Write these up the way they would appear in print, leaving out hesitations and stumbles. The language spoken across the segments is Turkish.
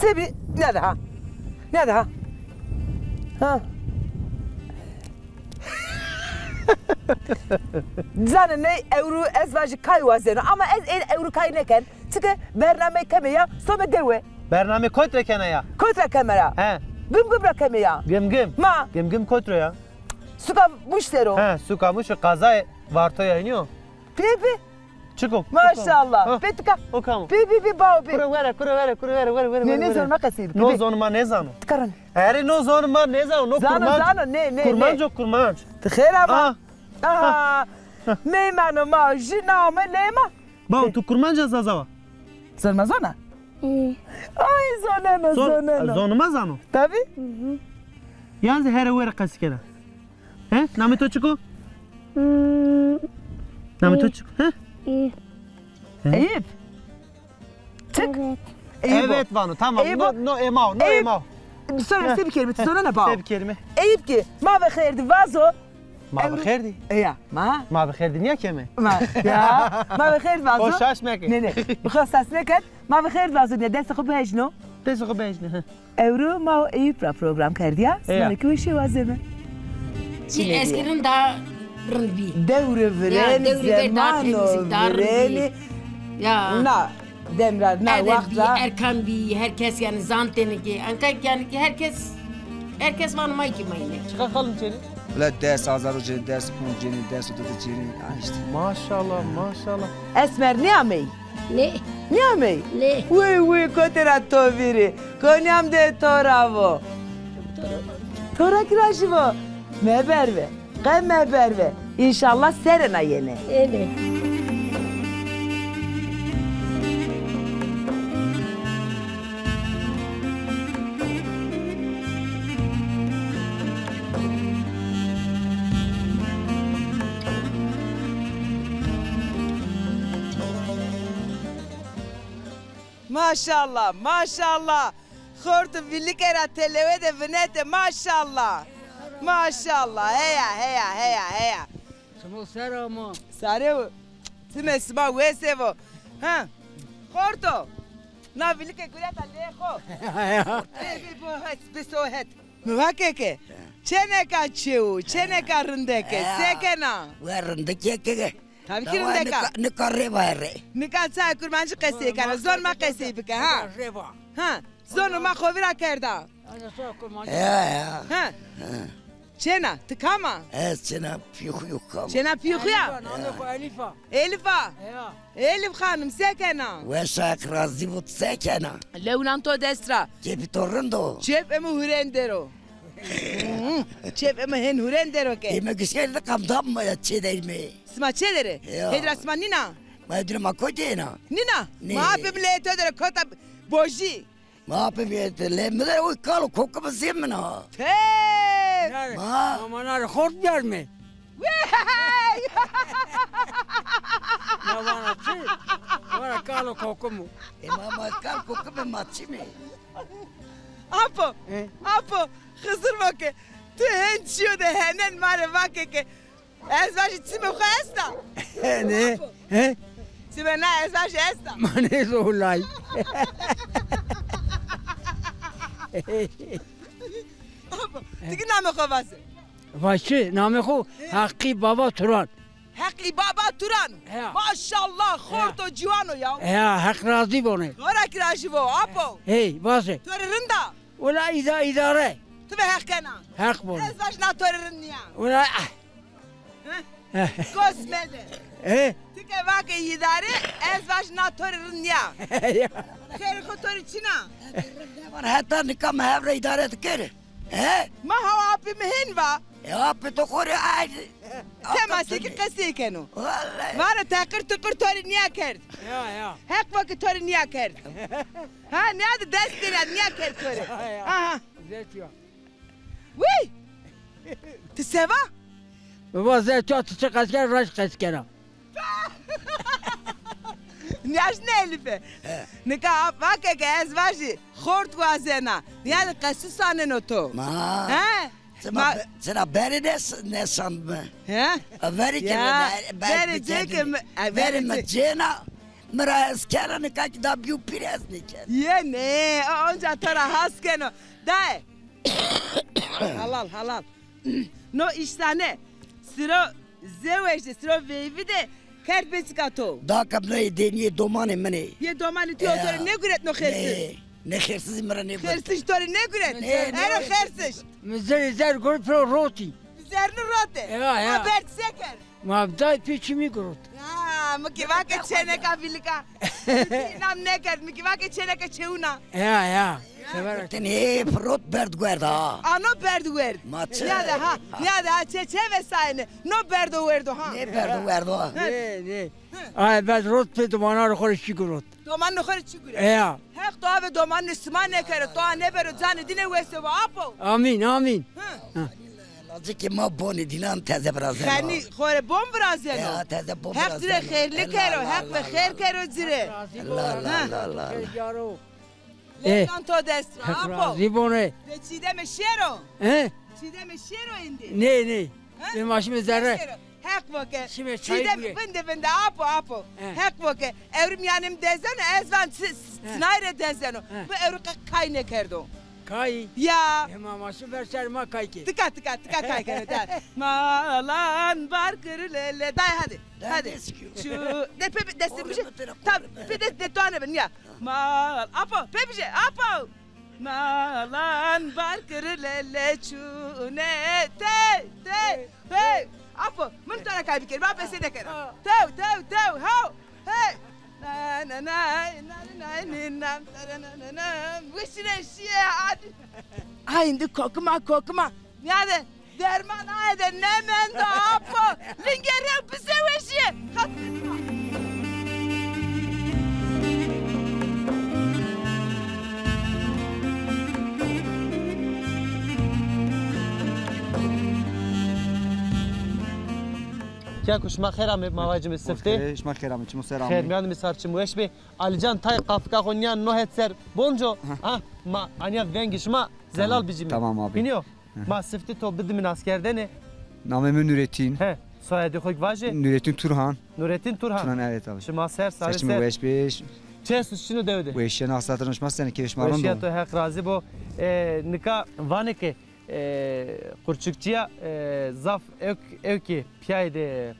Sebi nerede ha? Nerede ha? Ha? Zaten ne euro ezvacı kayı zeno ama euro kayı neken? Çünkü bername kemiya sobe derwe. Bername kotre kene ya. Kotra kamera. He. Güm güm kemiya. Güm. Ma. Güm kotre ya. Suka muştero. He, su kamış kaza varto yayınıyor. Pipi. Çıkok. Maşallah. Petka. O kam. Pipi bao pi. Kuru vere. Ne zorma kasib. No zonuma ne zanu? Tkaran. Eri no zonuma ne zanu? No kurman. Zano ne. Kurmanco kurman. Tkhir ama. Aha. Meymano ma jina ma lema. Ba tu kurmanca zazava. Zorma zona. Ay zonana. Zonuma zanu. Tabii. Yani her vere kaskena. He? Nami to çıko? Nami to çıko? He? Eyüp. Çık. Evet Vanu tamam. No emao. Sonra bir kelime sonra ne bağ? Bir kelime. Eyüp ki ma ve khairdi vazo. Ma bixirdi. Ya ma. Ma bixirdi niye keme? Ma ya ma ve khair vazo. O şaş meke. Ne. Bخصاص نکرد ما به خیر واسه نه دست خوب هجنو Desi ko bejne. euro ma Eyüp ra program kerdya sana ki işi vazeme Eskiden daha rındi. devre veren zamano vereni Ya. na demrar na vakta Erkan bir herkes yani zanteni ki yani ki herkes var mı ki mayne. Çıkalım içeri. Ulan ders azarı ceni, ders bu ceni, ders ötede ceni. İşte. Maşallah. esmer ne amey Ne? ne amey Ne? uy kotera toviri konyam de toravo tora kirajvo meberve meberve İnşallah serena yene Evet. Maşallah. Khortu villik era televe de venete maşallah. Heya. Samo saramo. Sarevo. Time sma wesevo. Ha. Khortu. Na villik gurata leho. Bebi bo het besohet. Muvakeke. Çeneka rındeke. Sekena. Rındeke. Tabii ki rındeka. Ne karre var. Nikan say kurmancı kese kana. Zon ma kese bike ha. Ha. Zonu ma khovira kerda. Ya. Ha. Çena tıkama. Çena piyuka. Çena piyuya. Elifa. Elif hanım sekena. Ve şak razı bu sekena. Leonanto destra. Cebi torrendo. Cep emi hurendero. Cep emi hen hurendero ke. Ime güzel de kamdam mı ya çederme. Sma çedere. Hedra sma nina. Madre ma kodena. Nina. Ma apim le todere kota boji. Ma apim le lemler o kalı kokumu zimna. Hey. Ma. Amanar hort gelme. Ya bana çi. Bana kalı kokumu. Ma kalı kokumu maçimi. Apo. Kızır bakı. Tu hen çiyo de henen mare bakı ke. Ezbaşı tsime khasta. Ne? He? Tsime na ezbaşı esta. Mane zulay. Apo. Tiki name khovası. Vaşı name xo Hakkı Baba Turan. Hakli baba Turan. Maşallah khorto ciwano ya. Ya hak razı bone. Ora kirajvo apo. Hey vase. Torerinda. Ola idare. Tve hakkena. Hak bone. Ezbaşı na torerin ya. Ola. Kosmede. He? Tike vake idare ezbaşı na torerin ya. Khere khotori çina. Var hatta nikam havre idare tkere. He? Ma hava api mehin va. Ya pe to kore ay. Temasi ki qasi kenu. Vallahi. Mara takır tukur tori niye kerd. Ya. Hak vakit tori niye kerd. Ha ne adı destine niye kerd tori. Aha. Zetiyor. Uy. Tiseva? Baba zetiyor tutacak asker raş kaskera. Niyaş ne elife? Nika vake ke ezvaji khort wazena. Niye qasi sanen oto. Ma. Ha? Sana beri ne sanma? Ha? Veri Ya, veri veri cena مرا اسکره نکا که دا بیو پیرز نکن Ye ne? Onca tara haskeno. Dai. Halal. No iştane. Sıra zeveşte sıra veyvi de kerbesikato. دا قبله دینی دومان منی Ye domani tiyotori ne güret no khersiz. نه خیرسیزی مرا نه Khersiz tori ne güret? Ne, Ero khersiz. مزر زر گرد پر روتی Zerni rote. Ya. Bert seker. مبدای پیچی میگرد Ha, mkiva ke chene ka vilika. Nam ne kert, mkiva ke chene ke cheuna. یا تنی فروت برد گردا Ano berdu werd. Ma çe. Nada ha çe vesaine. No berdu werdo ha. نه برد گردا نه نه آه بعد رد به دومانا رو خورش چی گرد Doman no khore çigure. یا Hek to ave doman nisman ne kere to ne bero zani dine wese va apo. آمین آمین لازم که ما بونی دینام تازه برازه Khani khore bom brazeno. یا تازه بوم Hek dire khairli kero, hek ve khair kero zire. لا لا لا لا یارو Lekan to destro apo. زیبونه De çide me şero. اه Çide me şero indi. نه نه به ماشین ذره Hek voke. Şimdi çay Çide bile. binde apo. Hek voke. Evrim yanim dezeno ezvan snayre dezeno. Bu evru kayne kerdo. کایی Ya. اما ماشین بر سر ما کایی که Tıka kay kere der. Malan var kırlele. Day hadi. Hadi. Şu de pepe destim bir şey. Tam pepe de tane ben ya. Mal apo pepe şey apo. Malan var kırlele çune te hey apo. Mun tane kay bir kere. Ben pese de kere. Tev how hey. Na Wishine şiye hadi. Ay indi kokma. Yani derman ayda ne men de apo. Lingere bize veşi. Kya kuşma khera me mavacım sifte. شما خیرم چمو سلام Khair miyan misarçım weş be Alican tay qafka qonyan no hetser bonjo ha ma anya vengişma zelal bizim. Tamam abi. Biniyor. Ma sifte to bidimin askerde ne? نامم نورتین He. Soyadı koy vaje. نورتین تورهان Nurettin Turhan. تورهان evet abi Şima ser sarı Saçımı ser. beş beş Çesus şunu devde. Bu işe nasıl hatırlaşmaz seni ki işmarım Weşya to da hek razi bo nika vaneke kurçukçuya zaf evki piyayde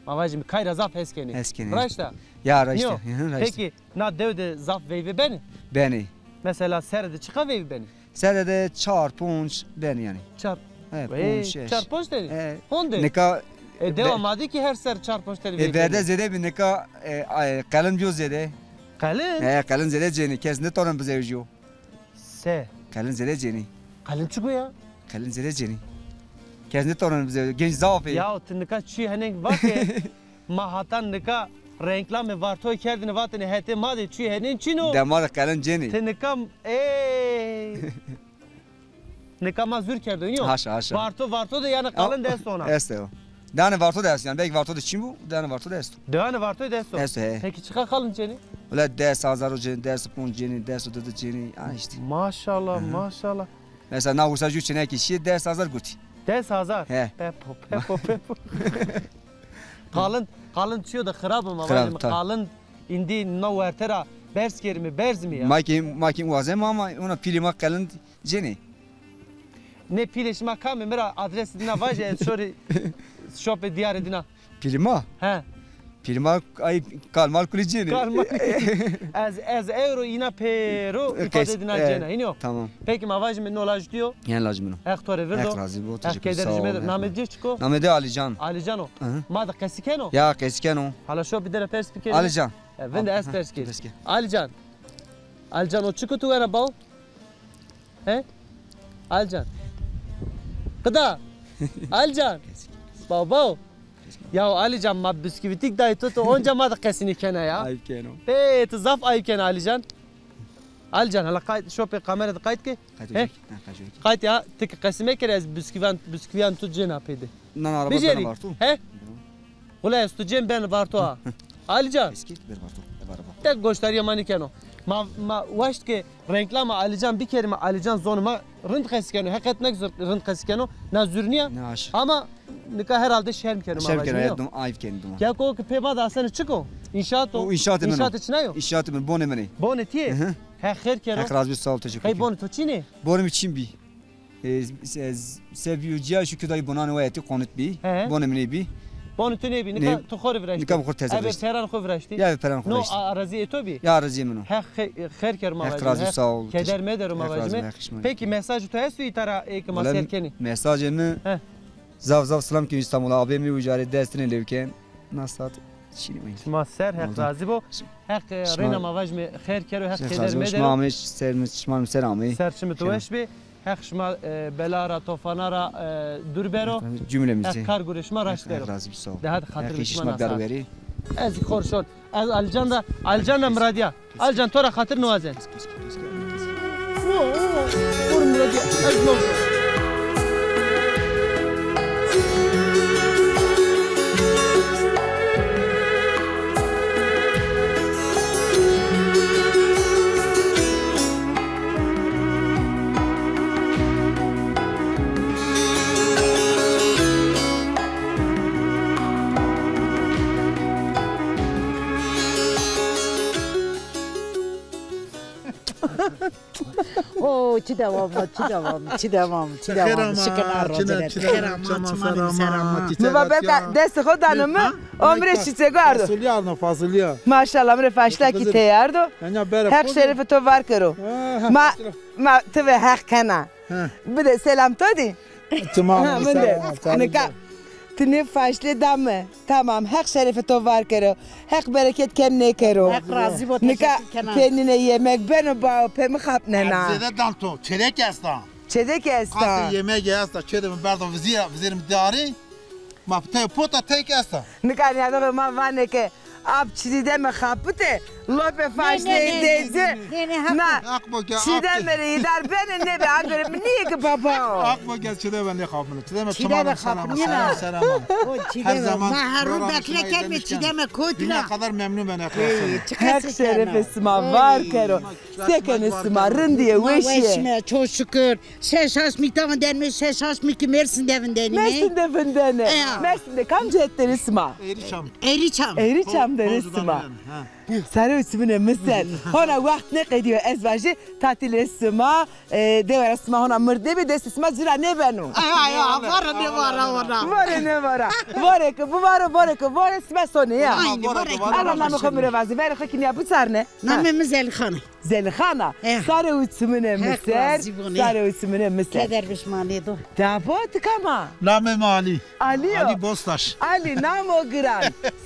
mavacım kayra zaf eskeni. Eskeni. Raşta. Ya raşta Niyo. Peki na devde zaf veyve beni. Beni Mesela serde çıka veyve beni. Serde de çar punç beni yani Çarp. punç şeş Çarpoş dedi. Honde. Nika Devam hadi ki her ser çarpoş dedi. Verde zede bir nika kalın diyor zede Kalın. kalın zede ceni kesinde torun bize ucu Se. kalın zede ceni Kalın çıkıyor ya. kalın zede ceni kesinde torun bize genç zaafı Ya tınika çi henek vakı. Mahatan nika renkla me vartoy kerdini vatını hete madi çi henin çino. damar kalın ceni Tınika nika mazur kerdin yok. haşa Varto da yani kalın des ona. Este o. Dane varto dersin yani belki varto da çim bu dane varto dersin. Dövane varto des o. Este. Peki çıka kalın çeni. Öyle ders azar ceni ders pun ceni ders o da ceni yani işte. Maşallah. Mesela na ursa ju çene ki şey ders azar guti. Des hazar. He. Pepo. Kalın çiyor da xarab ama Xarab, ta. kalın indi no vertera bers kerimi berz mi ya? Makin wazem ama ona pilima kalın ceni. Ne pileş makam mera adres dina vaje sorry şope diyar dina. Pilima? He. Pilima ay kalmal kuli ceni. Kalma. Az euro ina pero ifade dina cena iniyor. Tamam. Peki mavaj mi nolaj diyor? Yani lazım bunu. Ektore verdo. Ek razı bu. Ek kederci name diyor çıko. Name de Alican. Alijano. Hı. Ma da kasikeno. Ya keskeno. Hala şu bir de perspektif. Alican. Ben de asperski. Perski. Alican o çıkı tu era bal. He? Alican. Kıda. Alican. Baba. Ya Alican ma bisküvitik dayı tutu onca ma da kesini kena ya. Ayıp keno. Hey tızaf ayıp kena Alican. Alican hala kayıt şu kamerada kayıt ki. He? Kayıt ya tek kesime kerez bisküviyan tu cena pedi. Nan araba Beceri. bana var tu. He? Ulan tu cem ben var tu ha. Alican. Eski bir var tu. Araba. Tek gösteriyor mani keno. Ma vaşt ki renklama Alican bir kerime Alican zonuma rınt keskeno. Hakikaten ne güzel rınt keskeno. Na zürniya. Ne aş. Ama nika herhalde şerm kerim Şerm avacı kere yok. dum ayıp kendi dum. Ya ko peba da sen çıko. İnşaat o. O inşaat mı? İnşaat için ne yok? İnşaat mı? Bone mı? Bonet ye. Ha khair kero. Hak razı sağ ol teşekkür Hay ederim. bonet o çini. Bonem için bi. Seviyucuya şu kadar bonan vayeti konut bi. Bonem ne bi? Bonet ne bi? Nika tu khor vrashti. Nika khor teze vrashti. Evet peran khor vrashti. Ya peran khor No vrashti. arazi eto bi. Ya arazi mı? Ha khair kero Hak razı sağ ol. Keder mederim avacı. Peki mesaj tu hesu itara ek maser keni. Mesajını zav selam ki İstanbul'a abimi ucare destine levken nasat çini mi? Maser hak razı bo. Hak rena mavaj mi khair kero hak keder mederim. Şmamış sermiş selamı. Serçimi tuveş bi. Hak şma belara tofanara durbero. Cümlemizde. Hak kar gurishma rashtero. Razı sağ ol. Dehat khatır işma berveri. Ez khorshon. Az Alcan da Muradiya. Alcan tora khatır nuazen. Vur Muradiya. Ez no. Oo, çi devam. Şıkılar rozelet. Keramat. Mubabeka dest khodanı mı? Omre şitse gardo. Fasulye. Maşallah mre faşla ki teyardo. Hak şerife to var karo. Ma tve hak kana. Bir de selam todi. Tamam. Nika. Tine faşle damı. Tamam hak şerife to var karo. Hak bereket kendine karo. Hak razı bo Nika kendine yemek ben bağ pemi kapnena. Zede danto. Çelek esna. Çedek esta. Kastı yemek esna. Çedim berdo vizirim diari. Ma te pota tek esna. Nika ne adamı ma vane ke. Ab çidi me kapıte. Lope faşle deydi. Na. Akbo gel. Çiden beri idar ben ne be agırım niye ki baba? Akbo gel çide ben ne kapını. Çide me Çide tamam me selam. Selam. Her zaman. Maharun bekle kelme çide me Dünya kutla. kadar memnun ben aklasın. Hak şeref isma var kero. Seken isma rındiye veşiye. Veşme çok şükür. Şeşaş miktamın denmiş. Şeşaş mikti Mersin devinden. Mersin de vindene. Mersin de kamca ettin isma. Eriçam. Eriçam. Eriçam der isma. Sarı ismine misal. Hona vakt ne kediyor ezvacı tatil isma. Dever isma hona mırdebi des isma zira ne benu. Ay var ne var ona. Var ne var. Var ki bu var isma sonu ya. Aynı var ki. Allah namı kumre vazı. Ver hakin ya bu sarne. Namımız Zelixan. Zelixana. Sarı ismine misal. Sarı ismine misal. Keder pişmani do. Tabot kama. Namım Ali. Ali. Ali Bostaş. Ali namo gran.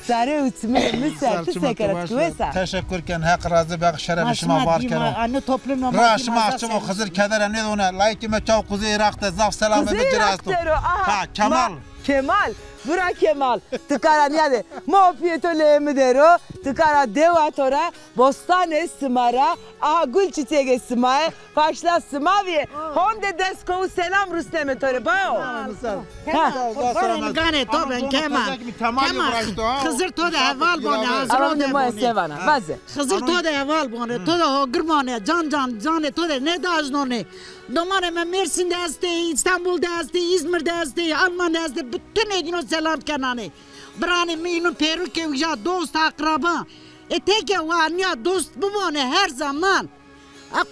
Sarı ismine misal. Tsekeret kuvesa. Teşekkürken hak razı bak şerefişime var kero. Anne toplumla. Raşma açım o Hızır keder ne ona layıkime çav Kuzey Irak'ta zaf selam ve cirastı. Ha Kemal. Kemal. Bura Kemal. Tıkara niyade. Mopiyetole mi dero. Tıkara devatora. Bostane smara. Aha gül çiçeğe smaya. Faşla smavi. Honde deskovu selam Rüstem'e tore. Bao. Foren gane to ben Kemal. Kemal. Hızır to da evval bana hazır Aram ne oldu. moje sevana. Vaze. Hızır to da evval bana. To da hogır bana. Can to da ne da aznone. Domane me Mersin'de esti, İstanbul'da esti, İzmir'de esti, Almanya'da esti. Bütün edin o selam kenani. Brani minu peruke uja dost akraba. Teke var ya dost bu bana her zaman.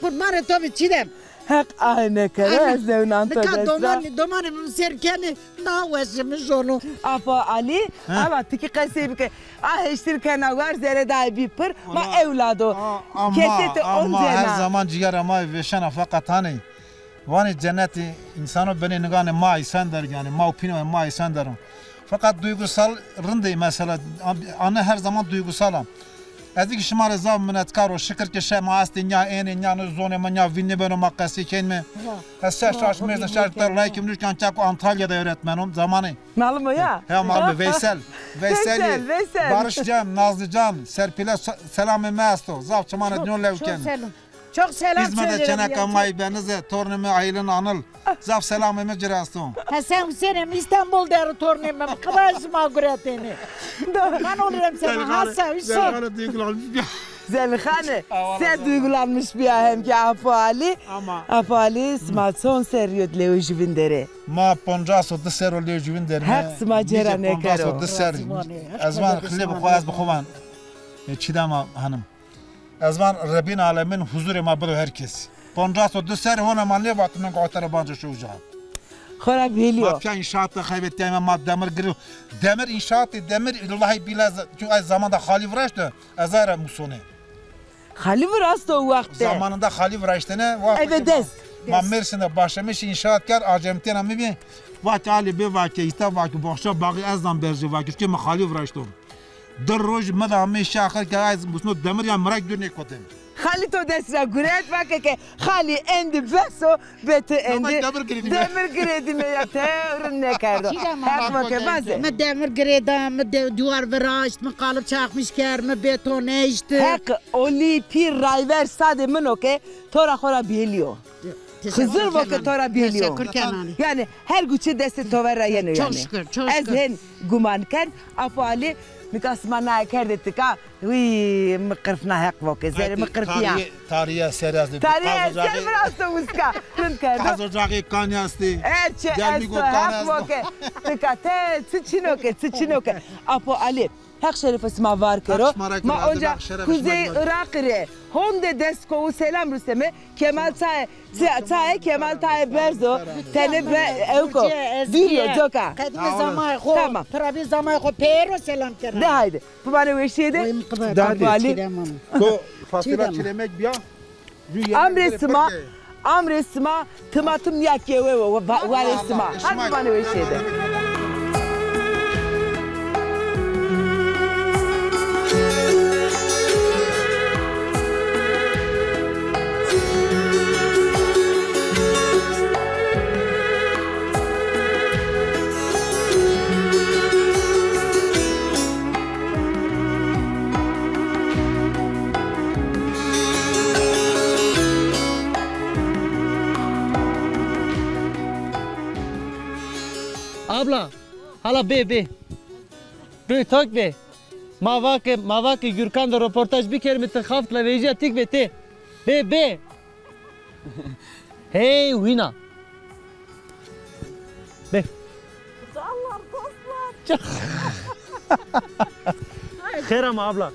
Kurbanı tabi çidem. Hak aynı kere zevnan to Nika desra. domane serkeni na vesimiz onu. Apa Ali. Ama tiki kasib ke. Ahiştir kana var zere dahi bir pır. Ma evlado. Kesete Ama her onzena. zaman ciğer ama veşana fakat hani vani cenneti insanı beni nigane ma isendir yani ma opinion ma isendirim. Fakat duygusal rındı mesela anne her zaman duygusalam. Ezik şımar zav minetkar o şükür ki şey maastin ya eni ya zone man ya vinni beno makasi kenme. Esse şaşmırda şartlar layıkım lütfen çak Antalya'da öğretmenim zamanı. Malum ya. He malum Veysel. Veysel. Barış Cem, Nazlı Can, Serpil'e selamı mesto. Zav çamana dünyo levken. Çok selam İzmir'de söylerim. çenek amayı benize torunumu aylın anıl. Zav selamımı cirastum. Sen Hüseyin'im İstanbul'da torunum. Kıvaşıma güretini. Ben olurum sana. Hassa Hüseyin. Zelixane, sen duygulanmış bir hem ki Apo Ali. Apo Ali smalson seriyot leo jivindere. Ma 50 ser oluyor jivin derim. Hak smacera ne karo. 50 ser. Azman khilib khoaz bkhovan. Çidama hanım. Azman Rabbin alemin huzuru ma bulu herkes. 50 ser hona manne batının qatara banca şuja. Xora biliyor. Mafya inşaatta kaybettiğim ma demir giriyor. Demir inşaatı demir illahi bilaz çünkü ay zamanda hali vraştı. Azara musone. Hali vraştı o vakte. Zamanında hali vraştı ne? Evet des. Ma Mersin'de başlamış inşaatkar Arjantin'a mı bir vakti Ali bir vakti ita vakti boşa bağı azdan berci vakti ki ma hali vraştı. در روز مدا همیشه آخر که از مسنو دمر یا مرگ دور نکوتیم. خالی تو دست را گریت وقتی که خالی اندی بسو بهت اندی دمر گریدی میاد تهرون نکرد. حق وقت بازه. من دمر گریدم، من دوار وراشت، من قالب çakmış ker، من beton eşti. حق اولی پیر رایور ساده منو که تو را خورا بیلیو. Hızır vakit tora biliyor. Yani her güçü desti tovera yeniyor yani. Çok şükür, çok Ez şükür. hen gumanken afali mikasmana kerdetik ha. Uy mıkırfna hak vakit. Zeri mıkırfiya. Tarihe serazdı. Tarihe ser biraz uska. Rın kerdo. Kazocağı kanyastı. Erçe esto hak vakit. Tıkate sıçinoke. Apo Ali. Hak şerif isma var kero. Ma onca Kuzey Irak'ı. Honde desko selam Rüstem'e Kemal Taye Kemal Taye Berzo tene be evko diyor joka. Kadime zaman ko. Tamam. Trabi zaman ko pero selam ker. De haydi. Bu bana veşiydi. Dadi. Ali. Ko fasila çilemek biya. Amresma tımatım yakye ve varesma. Hadi bana veşiydi. Abla, hala be. Be tak be. Mavake Gürkan da röportaj bir kere mi tıkhaftla veyce tik be te. Be. Hey Wina. Be. Allah dostlar. Khair ama abla.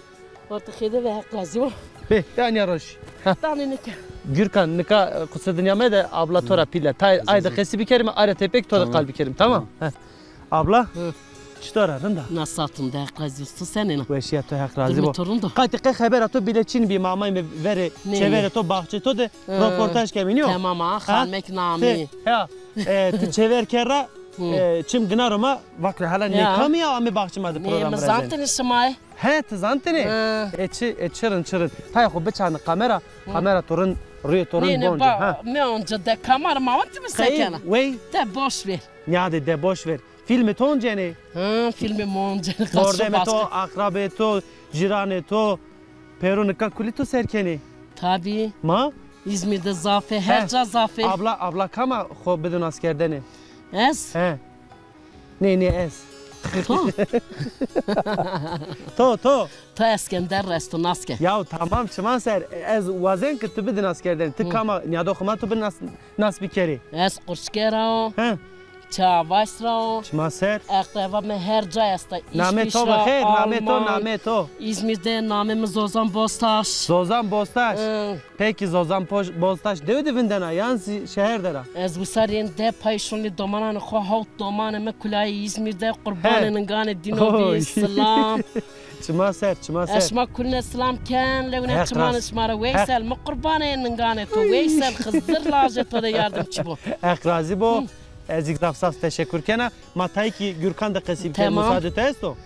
Orta khide ve hakazi o. Be, yani roş. Tane nika. Gürkan nika kısa dünyama da abla tora pilla. Tay ayda kesi bir kere mi ara tepek tora kalbi kerim tamam. Abla. Çtora rında. Nasatım da hakazi ustu senin. Veşiya to hak razı bu. Durmutorun da. Kaytıkı haber atı bile Çin bir mamay mı vere çevere to bahçe to de röportaj keminiyor. Tamam ha halmek nami. Ha. Te çever kera çim gınarıma vakti hala ne kamiya ama bahçemadı program. Ne zaten ismay. He tezantene. Çırın. Tay xo beçanı kamera torun rüye torun bonca. Ha. Ne onca da kamera mavantı mı sakana? Wey. De boş ver. Nyade de boş ver. Filmi tonca ne? Ha filmi monca. Tordeme to, akrabe to, jirane to. Perunika kulito serkeni. Tabii. Ma? İzmir'de zafe, herca zafe. Abla kama xo bedun askerdeni. Es? He. Ne es? To. To. To Eskender resto naske. Ya tamam çıman ser. Ez vazen ki tu bedun askerden. Ti kama nyado xoma tu bedun nas bikeri. Es kurskera o. He. Çavasra o. Çıman ser. Ekteva me herca esta. Name to bakher, name to. İzmir'de namemiz Ozan Bostaş. Zozan Bostaş. Peki Zozan Bostaş devdi vindana yansi şehir dera. Ez bu sarın de payşonli domanan xo halt domanan me kulay İzmir'de kurbanın gane dinobi selam. Çıma ser. Esma kulne selam kan levne çıman esmara Veysel me kurbanın gane to Veysel Hızır lajet to da yardımcı bu. Ekrazi bu. Ezik dafsas teşekkür kena. Matay ki Gürkan da kasip ke müsaade testo.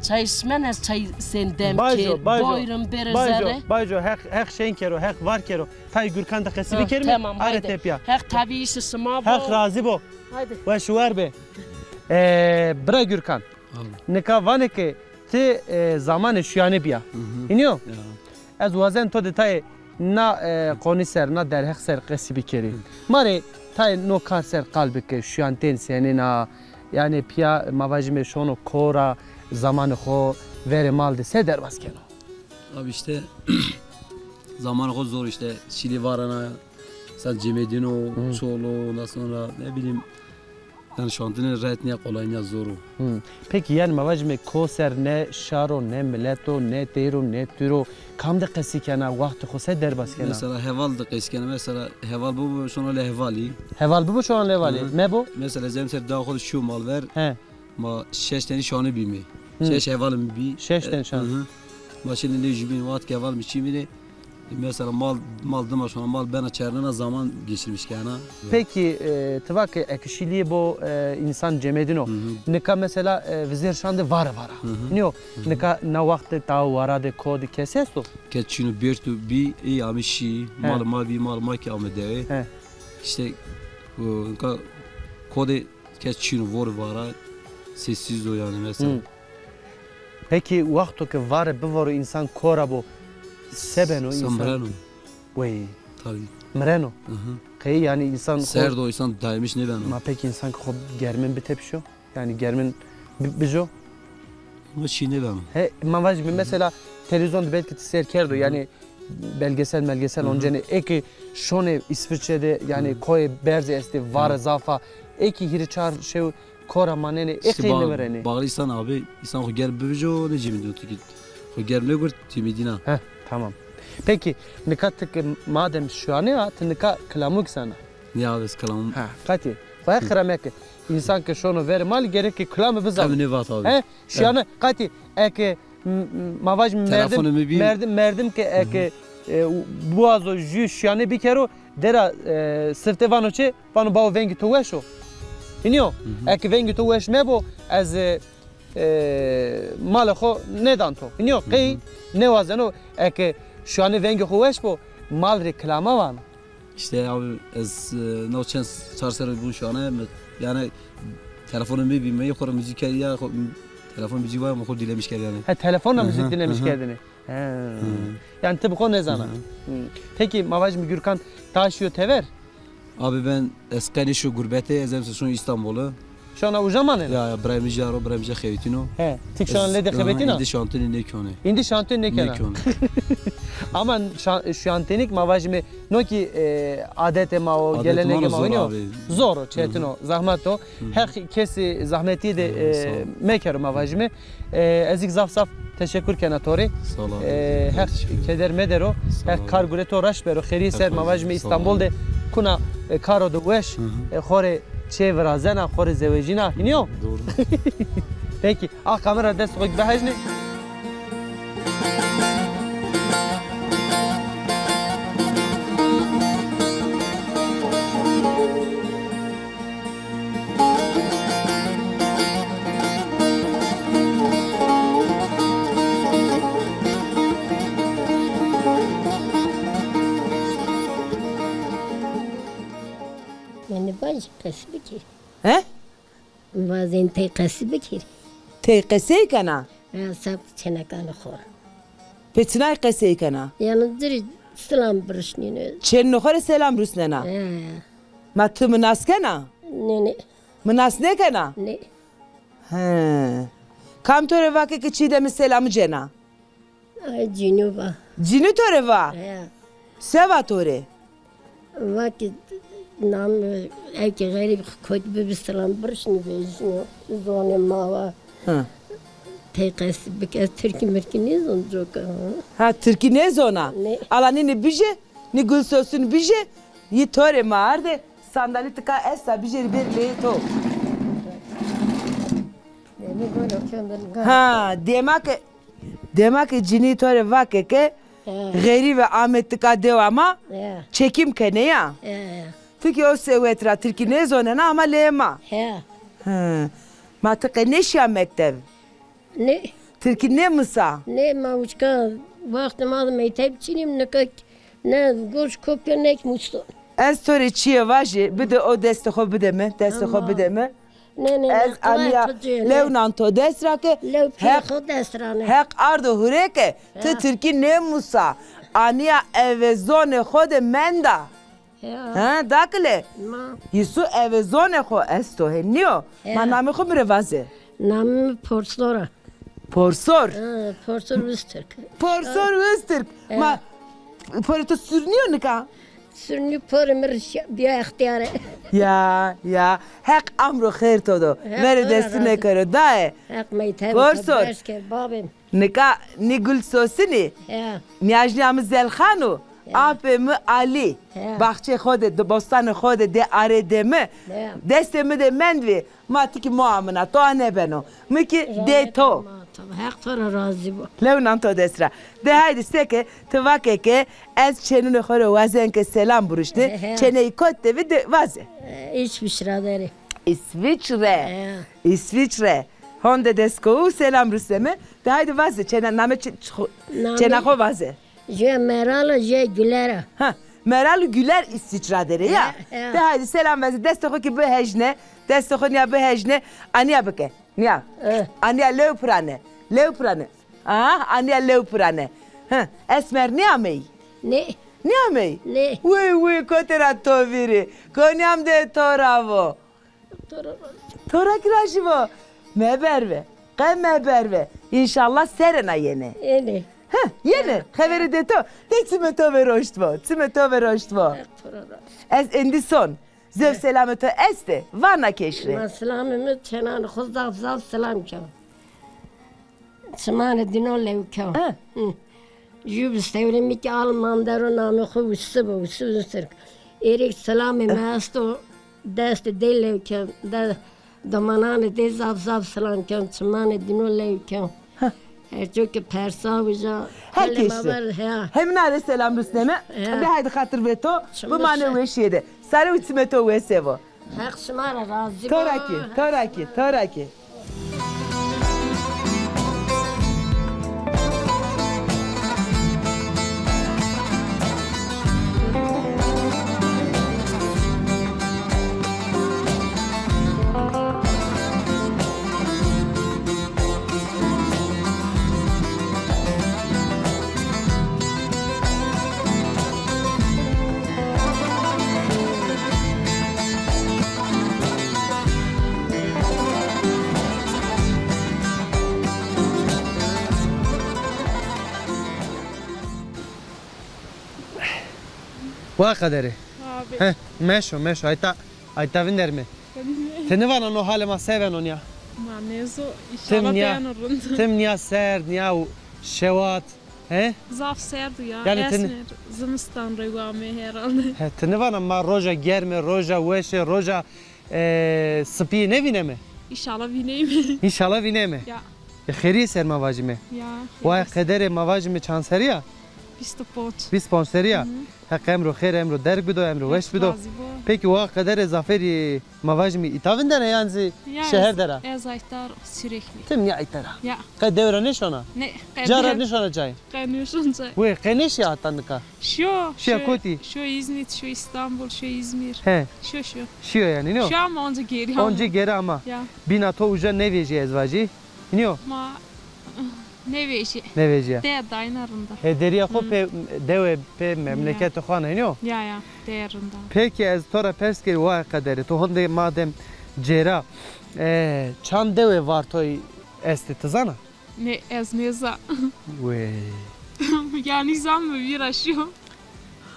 Çay ismen ez çay sen dem ki boyrun berzere. Bayjo hek şeyin kero hek var kero. Tay Gürkan da kasibi kerme. Are tepya. Hek tabi işi sma bu. Hek razı bu. Haydi. Ve şuar be. Bra Gürkan. Nika vane ki te zamanı şuyane biya. İniyor. Ez vazen to detay na koni ser na derhek ser kasibi keri. Mare tay no kanser kalbi ke şu an tensenina yani pia mavajme şono kora zamanı xo vere malde se dervas keno. Abi işte zaman o zor işte. Şili varana sen Cemedino, Solo, ondan sonra ne bileyim yani şantını retniye kolay ne zoru. Peki yani mavajme koser ne şaro ne milleto ne tero ne türo kam da qesi kana vakti xose derbas kana. Mesela heval da qeskene mesela heval bu sonra le hevali. Heval bu şu an levali. Me bu? Mesela zemser daha xod şu mal ver. He. Ma 6 tane şanı bimi. 6 hevalım bi. 6 tane şan. Ma şimdi ne jibin vat heval mi çimini. Mesela mal dama sonra mal bana çarnına zaman geçirmiş kana. Peki tıvak ekşiliği bu insan cemedino. Nika mesela vizir şandı var. Niyo? Nika na vakti ta varade kod kesesto. Keçinu birtu bi iyi amişi mal ki amede. İşte kode keçinu vara sessiz o yani mesela. Peki vakti ki var bu var insan kora bu. Sebeno insan. Mreno. Vay. Tabii. Mreno. Kayı yani insan. Serdo insan daymış ne ben. Ma peki insan ko germin bir tepşo. Yani germin bijo. Ama şey ne ben. He mavaj mesela televizyonda belki serkerdo yani belgesel onceni eki şone İsviçre'de yani koy berze esti var zafa eki hiriçar şey kora manene eki ne vereni. Bağlıysan abi insan ko ger bijo ne cimdi otu git. Ko ger ne gurt timidina. He tamam. Peki nikattık madem şu an ya nika klamuk sana. Ne abi kalamım. Ha kati. Vay khramek insan ke şonu ver mal gerek ki klamı bize. Tabii ne vat abi. He şu an kati eki mavaj merdim ki eki buazo jü şu an bir kere dera sırte vanoçe vano bao vengi toveşo. İniyor. Eki vengi toveş me bu az mal xo nedan to. İniyor ki ne vazeno eki şu an vengi hoveş bu mal reklama var. İşte abi az no chance çarsar bu şu an yani telefonumu bilmeyi kora müzik ya telefon müzik var mı kod dilemiş yani. Ha telefonla müzik dinlemiş kendini. Yani tabii konu ne zaman. Peki mavaj mı Gürkan taşıyor tever? Abi ben eskali şu gurbete ezemse şu İstanbul'u. Şu an uzaman ya Brahim Jaro Brahim Khevitino. He. Tik şu an lede Khevitino. İndi şantini ne kone. İndi şantini ne kone. Ama şantinik mavaj mı no ki adete ma o gelenek ma oynuyor. Zor o çetino zahmet o. Her kesi zahmeti de meker mavaj mı. Ezik zaf teşekkür kenatori. Her keder medero. Her kargureto raşbero khiri ser mavaj mı İstanbul'da kuna karo do weş khore çe vrazena khore zevejina iniyor. Doğru. Peki kamera dest koy bahajne. قصبه کی ها وازین تی قصبه کی تی قصه کنا سب چنکان خور پتنای قصه کنا یعنی دری سلام برشنینه چن نخور سلام رسننا ما تو مناس کنا نه مناس نه کنا نه ها کام تو روا که چی دم سلام جنا جنوبا جنو تو روا سوا توره وقت نام اگه غریب کد به سلام برشنی بیشنو زون ماوا تی قصبه که ترکی مرکی نیزون جوکا ha Türkiye ne zona alani ne bije ne gül sözün bije yi tore marde sandalye tıka esa bije bir to ha demek cini tore vake ke geri ve Ahmet tıka dev ama çekim ke ne ya Fikri o sevetra Türkiye ne zona ama lema ha ma tıka ne şia mektev ne Türkiye ne mısa ne mavuçka vaktim aldım etep çinim ne goş kopya ne musto Ez tore çiye vaje bir de o desteho bir de mi desteho bir de mi ne ez ania levnan to destrake hek ardo hureke te Türkiye ne musa ania evezone xode menda ha dakle Yisu evezone xo ez to henio ma nami xo mire vaze nam porslora Porsor. Porsor Wüstürk. Porsor Wüstürk. Ma Porto sürünüyor ne ka? Sürünüyor porimir bir ihtiyarı. Ya. Hek amro khair todo. Mere destine karo dae. Hek meytem. Porsor. Babim. Nika ni gül sosini. Ya. Niyajliamı Zelkhanu. Apemi Ali. Bahçe khode, bostan khode de aredeme. Destemi de mendvi. Matiki muamına to ane beno. Miki de to. Hek tora razı bu. Levnan to desra. De haydi seke tıvakeke ez çenini khore vazenke selam buruştu. Çeneyi kotte ve de vaze. İsviçre. İsviçre. Honda desko selam Rüstem'e. De haydi vaze çene name çenako vaze. Je Meral je Güler. Ha, Meral Güler İsviçre'de ya. De haydi selam vaze destoko ki bu hejne. Destoko niya bu hejne. Aniya beke. Niya. Aniya leuprane. Aniya leuprane. Ha, esmer niya mey? Ne? Niya mey? Ne? Uy, kotera to viri. Konyam de toravo. Tora kiraşivo. Meberve. Meberve. İnşallah serena yene. Yene. Ha, yene. Haveri de to. De cime to veroštvo. Ez endison. Zev selameto este. Vana keşri. Selamımı çenan khuzdav zav selam kam. Çmane dino levkam. Jüb stevlemi ki Almandaro namı khuvsu bu sürk. Erik selamı masto dest de levkam. Da damanane de zav selam kam. Çmane dino levkam. Her çok persavıca. Herkese. Hem nare selam Rüstem'e. De haydi hatır veto. Bu mane veşiyede. Sarı uçmeto vesevo. Hak şımara razı. Toraki. Vay kaderi. Abi. Meşo. Ayta viner mi? Tene var no halema seven on ya. Ma nezo inşallah dayanırım. Tem niya ser, niya şevat. Zaf serdu ya. Yani Esmer zimistan regame herhalde. Tene var ama roja germe, roja veşe, roja spi ne vine mi? İnşallah vineyim. İnşallah vine mi? Ya. Kheri ser mavajime. Ya. Vay kaderi mavajime chanseriya. 20 sponsoria. Hak emro khair emro derg bido emro veş bido. Peki o kadar zaferi mavajmi itavinde ne yani şehir dera. Ez aytar sürekli. Tim ya aytara. Ya. Ka devra ne şona? Ne? Jara ne şona çay? Kanuşun çay. Ve kaniş ya tanka. Şu koti. Şu İzmit, şu İstanbul, şu İzmir. He. Şu yani ne o? Şu ama onca geri. Onca geri ama. Ya. Bina to uca ne veji ezvaji? Ne o? Ma ne veji? Ne veji? De daynarında. Deriya ko pe deve pe memleket xana ne o? Ya değerinde. Peki ez tora perski vay kaderi to honde madem cera çan deve var toy este tzana? Ne ez neza. Ve. Yani zammı bir aşıyor.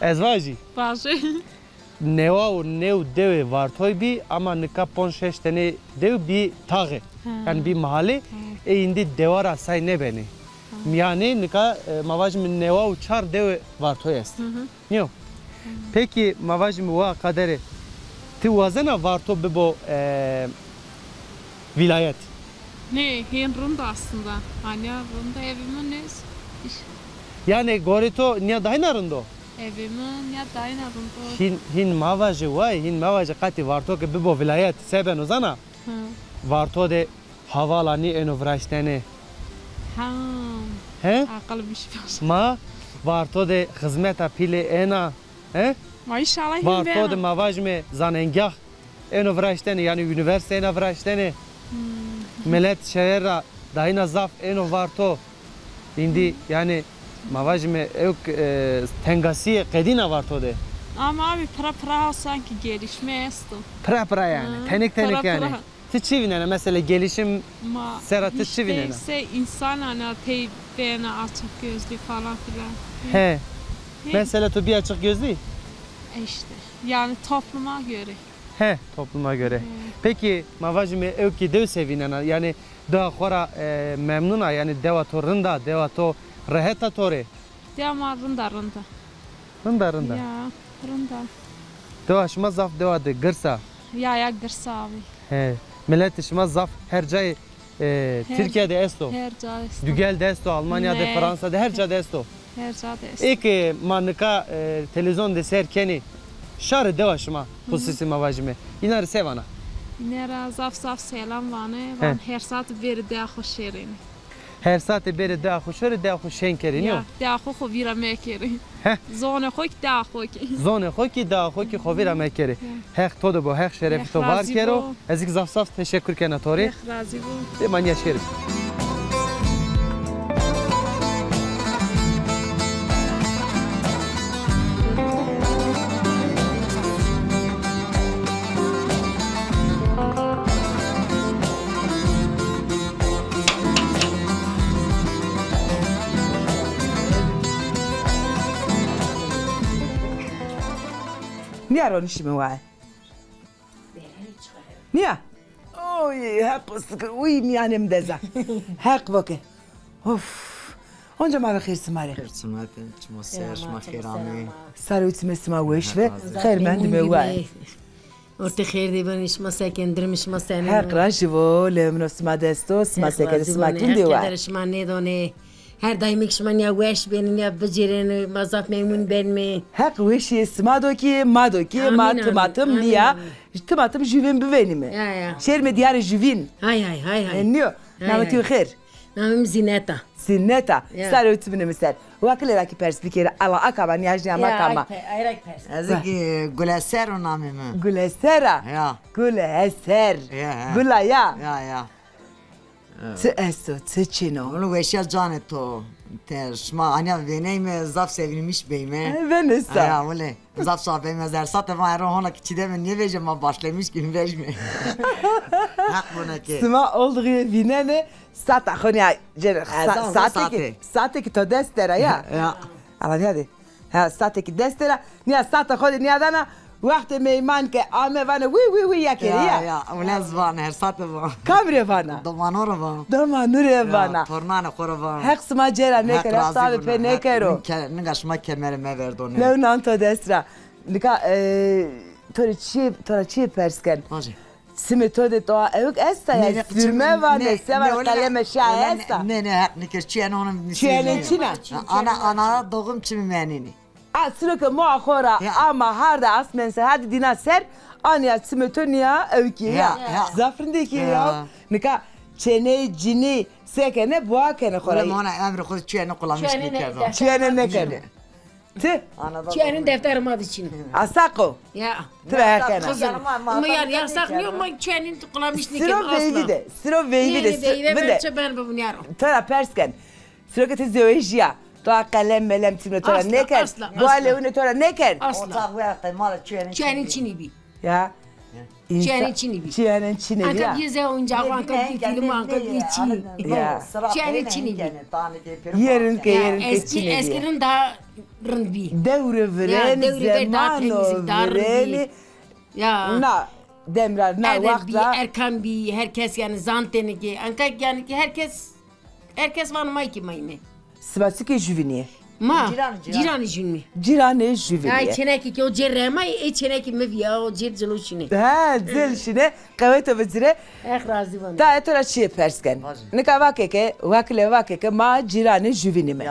Ezvaji. Başı. Neva deve var toy bi ama nika 5-6 tane dev bir tağı. Yani bir mahalle indi devara say ne beni. Yani nika mavajmi neva uçar dev var toy est. Niyo. Peki mavajmi va kaderi ti vazena var to bebo vilayet. Ne hen runda aslında. Hani runda evimin ne? Yani gorito niye dahinarındo? Evimin ya dahinarındo. Hin mavajı vay hin mavajı kati var to ke bebo vilayet seben ozana. Var to de havalani enovrashtene. He? Akılmış bir. Ma var to de hizmeta pile ena. He? Maşallah var to de mavajme zanengah enovrashtene yani üniversite enovrashtene. Millet şehra dahina zaf eno var to. Indi yani mavajme yok tengasi kedina var to de. Ama abi para sanki gelişme esto. Para yani. Tenik yani. Tıçivine mesela gelişim Serhat tıçivine. İşte insan hani teybene açık gözlü falan filan. He. Mesela tu bir açık gözlü? İşte yani topluma göre. He, topluma göre. Peki mavajime evki dev sevinena yani daha khora memnuna yani devato rında devato raheta tore. Dema rında. Rında. Ya rında. Deva şma zaf deva de gırsa. Ya gırsa abi. He. Millet şma zaf her cay Türkiye'de esto. Her cay esto. Dügel'de esto, Almanya'da, Fransa'da her cayda esto. Her cayda esto. İki manıka televizyon de serkeni şarı deva şma hususi mavajime. İnar sevana. İnar zaf selam vane. Van her saat bir de hoş şerini. Her saat beri daha hoşları daha hoş şenkerin yok. Daha hoş vira mekeri. Zone hoş daha hoş. Zone hoş ki daha hoş ki vira mekeri. Hek todo bu hek şerefi to var kero. Ezik zaf teşekkür kenatori. Hek razı bu. Man yaşerim. Niye aronişimi var? Niye? Oy, hep sıkı, uy miyanem deza. Hak bakı. Of. Onca mı khirsim mari? Khirsim hadi, çmo ser, şma khirami. Sarıt mesma weş ve khairmend me var. Orta khair di baniş ma sekendirmiş ma sen. Hak raşvo lemno sma desto, sma seker sma kindi var. Her şma ne done. Her daim ikşman ya weş benim ya becerin mazaf memnun ben mi? Hak weş smadoki madoki matım niya. Tımatım jüvin büvenimi. Ya. Şerme diyarı jüvin. Hay. Enniyo. Namati khair. Namim Zineta. Zineta. Sarıt minimser. Vakile raki perspikeri ala akaba niyajni ama kama. Ayrak pers. Ezeki Güleser o namimi. Gülesera. Ya. Güleser. Ya. Gülaya. Ya. Tı esto, tı çino. Onu veşel caneto. Şma anya veneyme zaf sevinmiş beyme. Venesa. Ya öyle. Zaf sohbeyme zersat ama her ona kiçide ben niye vereceğim ama başlamış gün verme. Hak buna ki. Sma olduğu vinene sata khonya sate ki to destera ya. Ya. Ama hadi. Ha sate ki destera. Niya sata khodi niya dana. وقت میمان که آمه وانه وی یا کری یا اون زبان هر ساعت وان کامره وانه دمانو رو وان دمانو وانه فرمان خور وان حق سما جرا نکره حساب په نکرو نگاش ما کمر مردونه لو نان تو دسترا نکا تو چی پرسکن سمی تو ده تو اوک استا یا سرمه وانه سوار کلمه شاه استا نه حق نکر چی اونم انا دوغم چی منینی Aslı ki muakhora ama harda asmen se hadi dina ser anya simetonia evki ya zafrindeki ya nika çene cini sekene buakene khora ama ana emri khud çene kulamış nikerdim çene ne kene te çenin defterim adı için asako ya trakene ama ya saklıyor mu çenin kulamış nikerdim asla sıro veyvi de ben bunu yarım tara persken sıro ki tezevejia تو قلم ملم تیم تو را نکن باله اون تو را نکن چنین چینی بی یا چنین چینی بی ya anka bize oyuncak anka bir film anka bir çini çenин çini bi yerin ke çini eskiden daha rın bi devre veren zamanı veren ya na demrar na vakta erkan bi herkes yani zanteni ki anka yani ki herkes var mı ki mayne Sıvası ki jüviniye. Ma, cirani jünmi. Cirani jüviniye. Ay çeneki ki o cerrema, çeneki mi ya o cer celuşine. Ha, celuşine, kavete vezire. Razı bana. Ta etora çiğ persken. Ne kavake ke, vakle ke ma cirani jüvinime.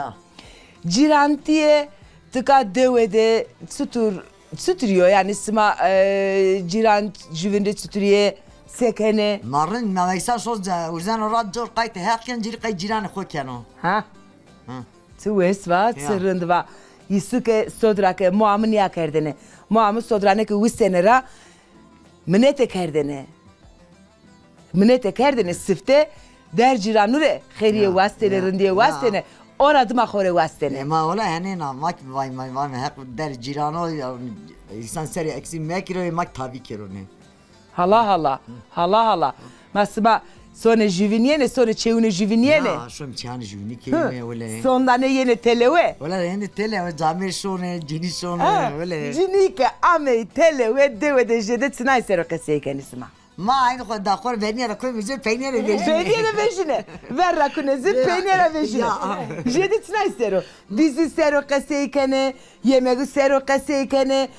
Cirantiye tıka devede tuturuyor yani sıma ciran jüvinde tuturuyor. Sekene. Marın meveysa söz uzan orad zor kayıt herken ciri kay ciran khokeno. Ha. Tu esva sırrında yisuke sodrake muamniya kerdene. Muamı sodrane ki wisenera minete kerdene sifte der ciranure khiriye wastene rindiye wastene orad ma khore wastene. Ma ola yani na mak vay hak der cirano insan seri eksi mekiro mak tabi kerone. hala. Masma sonra juveniene, sonra çevune juveniene. Ya şom çağını juveni kelime öyle. Sonda ne yeni telewe. Öyle yeni telewe, camir şone, cini şone öyle. Cinika ame telewe dewe de jede tınay sero kaseyken isma. Ma aynı kadar dakor veniyere koymayacağım, peynire veşine. Peynire veşine. Ver rakunezin peynire veşine. Jede tınay sero. Dizi sero kaseykene, yemeği sero kaseykene,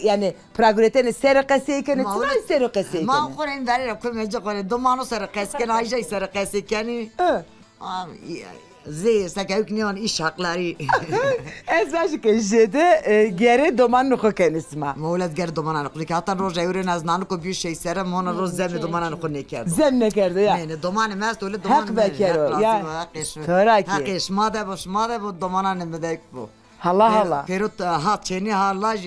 yani praguretene sero kaseykene, tınay sero kaseykene. Ma koren verire koymayacak öyle, domano sero kaseykene, ayjay sero kaseykene. Zey sakayık neon iş hakları. Ezbaşı ki jede geri doman nuko kenisma. Mevlad geri doman nuko ki hatta roja yürüyen az nanuko bir şey sera mona roz zemi doman nuko ne kerdi. Zem ne kerdi ya. Ne doman mest öyle doman. Hak bekero ya. Töraki. Hakiş made bu domana ne medek bu. Hala. Perut ha çeni harlaj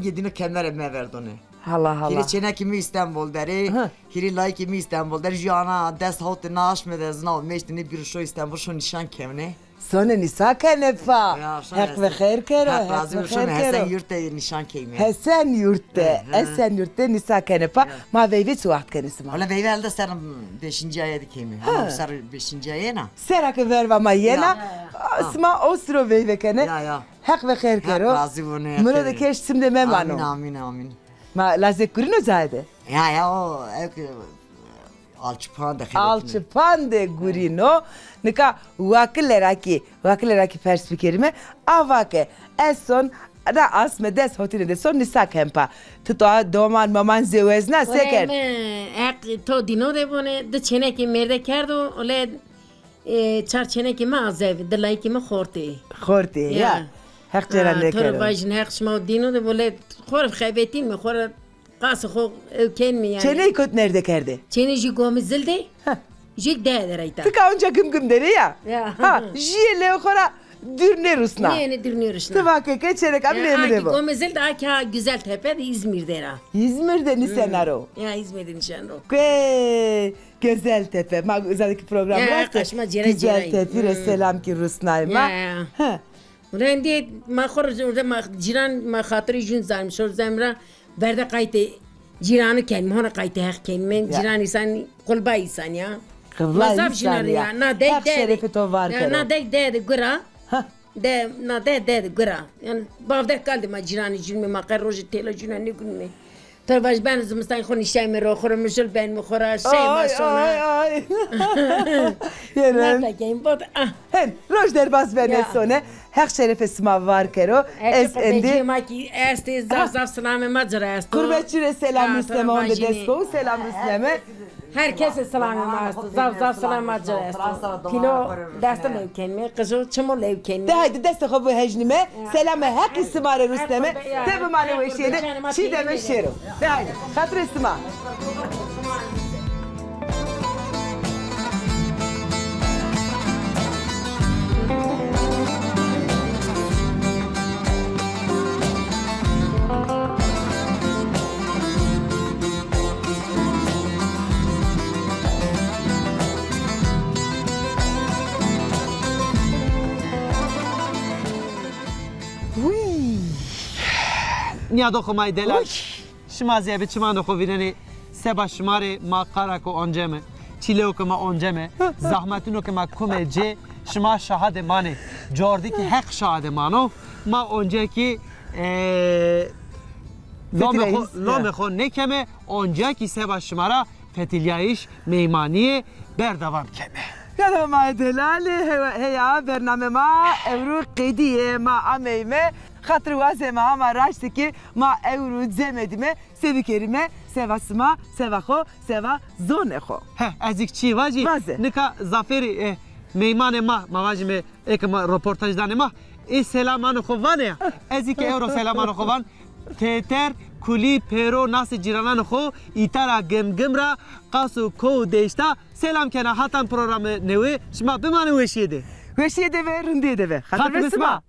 gidini kemere me verdi onu. Hala. Hiri çene kimi İstanbul deri, hiri lay kimi İstanbul deri, jana des hot naş me de znav meştini bir şu İstanbul şu nişan kemne. Sonra nisa kenefa. Hak ve khair kero. Hak ve khair kero. Hesen yurtte nişan kemi. Hesen yurtte nisa kenefa. Ma veyve suat kenisma. Ola veyve elde sen 5. ayeti kemi. Ama ser 5. ayena. Serak verva ma yena. Sma osro veyve kene. Hak ve khair kero. Razı bunu. Murada keş simde memano. Amin. Ma lazek kurino zade. Ya o Alçıpande gurino. Nika vakilleraki perspikerime avake eson da asme des hotine de son nisa kempa. Tuto doman maman zewezna seker. To dino de bone de çene ki merde kerdo ole çar çene ki ma zev de lay ki ma khorte ya. Hak ceran ne kero. To vajin hak şma dino de bole khor khaybetin mi khor قاس خو كان مي يعني çene kot nerede kerdi? çene jigom zilde jik de rayta tıka onca güm deri ya ha jile khora dürne rusna ne dürne rusna tıvake keçerek abi ne mi bu gom zilde aka güzel tepe de İzmir'de ra İzmir'de ni senaro ya İzmir'de nişanro güzel tepe ma özellikle program varsa güzel tepe selam ki rusnayma ha rendi ma khor ma jiran ma khatri jun zalim şor zamra برده قایت جیرانو کن مهونه قایت حق کن من جیران ایسان قلبا ایسان یا قلبا ایسان یا حق شرف تو وار کرو نه ده گرا نه ده گرا یعنی بافده کالد ما جیرانی جون ما قر روز تیلا جون نگونی تو باش بان زمستان خونی شای می رو خورم مشل بین مخورا شای ما شونا نه گیم بود هن روز در باز بین سونه حق شرف اسما وار کرو اس اندی ما کی است زاف سلام مجرا است قربتچی سلام مسلمه اون دسکو سلام مسلمه herkes selam است زاف سلام مجرا است کیلو دست لوکن می قزو چمو لوکن ده هایده دست خوب هجنمه سلام حق اسما رسلمه تب مانو وشیده چی دمه شیرو ده هایده خاطر اسما نیادو خمای دلال شما زیبه چما نخو ویرنی سبا شماره ما قرا کو اونجمه چیلو که ما اونجمه زحمتونو که ما کمه جه شما شاهد مانه جوردی که حق شاهد مانو ما اونجا که لام خو نکمه اونجا که سبا شماره فتیلیایش میمانی بردوام کمه یادم ما دلال هیا برنامه ما امرو قیدیه ما امیمه خاطر واسه ما ama raştı ki ma evru zemedime sevikerime sevasıma sevaxo seva zone xo ezik çi vaji nika zaferi meymane ma mavajime ek ma röportaj dane ma selamano xovane ezik euro selamano xovan teter kuli pero nas ciranan xo itara gemgemra qasu ko deşta selam kana hatan programı nevi şma bimane weşiyede ve rındiye de ve hatırlısın mı